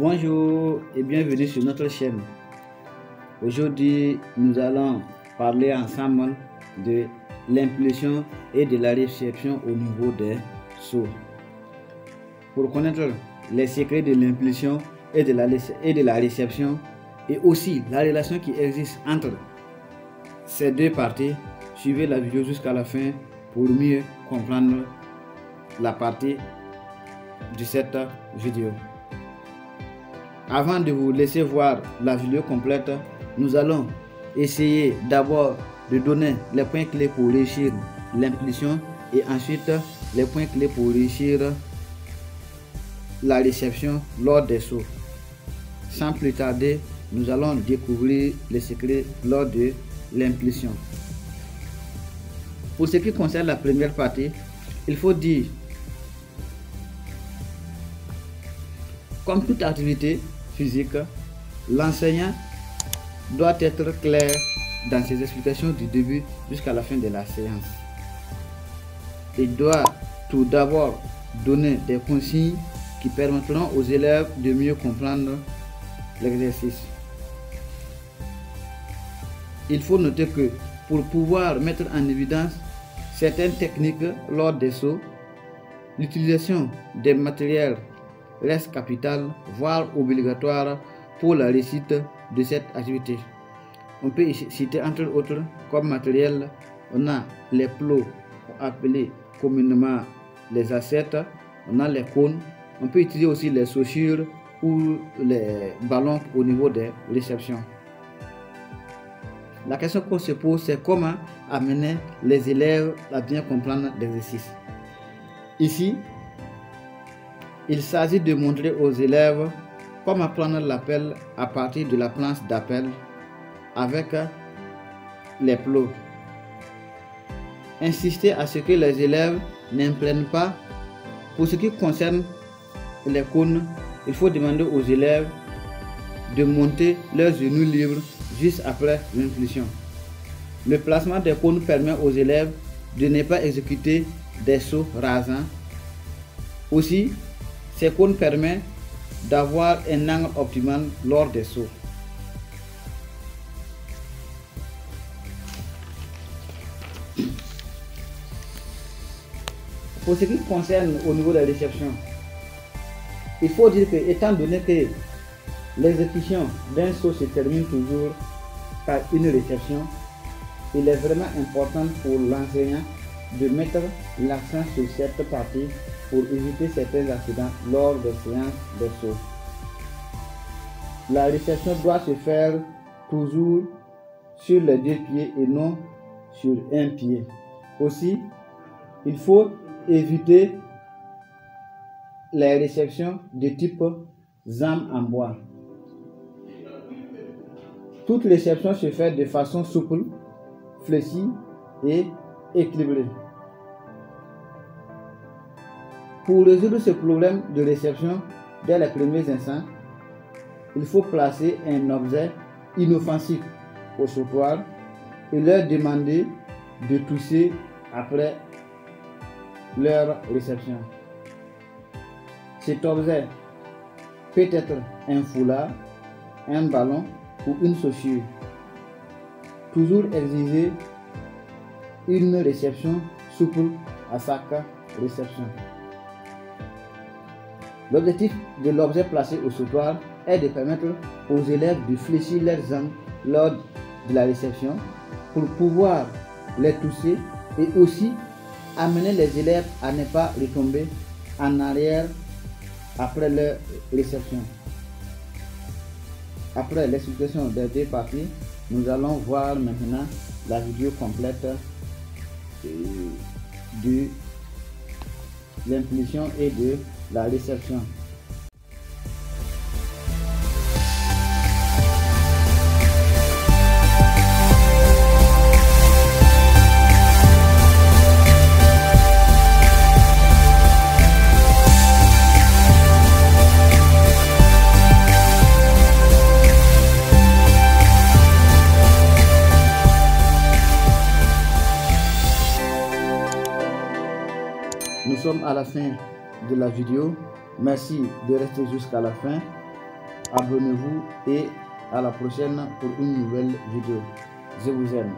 Bonjour et bienvenue sur notre chaîne. Aujourd'hui, nous allons parler ensemble de l'impulsion et de la réception au niveau des seaux. Pour connaître les secrets de l'impulsion et de la réception et aussi la relation qui existe entre ces deux parties, suivez la vidéo jusqu'à la fin pour mieux comprendre la partie de cette vidéo. Avant de vous laisser voir la vidéo complète, nous allons essayer d'abord de donner les points clés pour réussir l'impulsion et ensuite les points clés pour réussir la réception lors des sauts. Sans plus tarder, nous allons découvrir les secrets lors de l'impulsion. Pour ce qui concerne la première partie, il faut dire, comme toute activité physique, l'enseignant doit être clair dans ses explications du début jusqu'à la fin de la séance. Il doit tout d'abord donner des consignes qui permettront aux élèves de mieux comprendre l'exercice. Il faut noter que pour pouvoir mettre en évidence certaines techniques lors des sauts, l'utilisation des matériels reste capitale, voire obligatoire pour la réussite de cette activité. On peut citer entre autres comme matériel, on a les plots appelés communément les assiettes, on a les cônes, on peut utiliser aussi les chaussures ou les ballons au niveau des réceptions. La question qu'on se pose, c'est comment amener les élèves à bien comprendre l'exercice. Ici, il s'agit de montrer aux élèves comment prendre l'appel à partir de la planche d'appel avec les plots. Insister à ce que les élèves n'imprennent pas. Pour ce qui concerne les cônes, il faut demander aux élèves de monter leurs genoux libres juste après l'impulsion. Le placement des cônes permet aux élèves de ne pas exécuter des sauts rasants. Aussi, ces cônes permettent d'avoir un angle optimal lors des sauts. Pour ce qui concerne au niveau de la réception, il faut dire que, étant donné que l'exécution d'un saut se termine toujours par une réception, il est vraiment important pour l'enseignant de mettre l'accent sur cette partie pour éviter certains accidents lors des séances de saut. La réception doit se faire toujours sur les deux pieds et non sur un pied. Aussi, il faut éviter les réceptions de type jambe en bois. Toute réception se fait de façon souple, fléchie et équilibrée. Pour résoudre ce problème de réception dès les premiers instants, il faut placer un objet inoffensif au sautoir et leur demander de tousser après leur réception. Cet objet peut être un foulard, un ballon ou une chaussure. Toujours exiger une réception souple à chaque réception. L'objectif de l'objet placé au sautoir est de permettre aux élèves de fléchir leurs jambes lors de la réception pour pouvoir les toucher et aussi amener les élèves à ne pas retomber en arrière après leur réception. Après l'explication des deux parties, nous allons voir maintenant la vidéo complète de l'impulsion et de la réception. Nous sommes à la fin de la vidéo. Merci de rester jusqu'à la fin. abonnez-vous et à la prochaine pour une nouvelle vidéo. Je vous aime.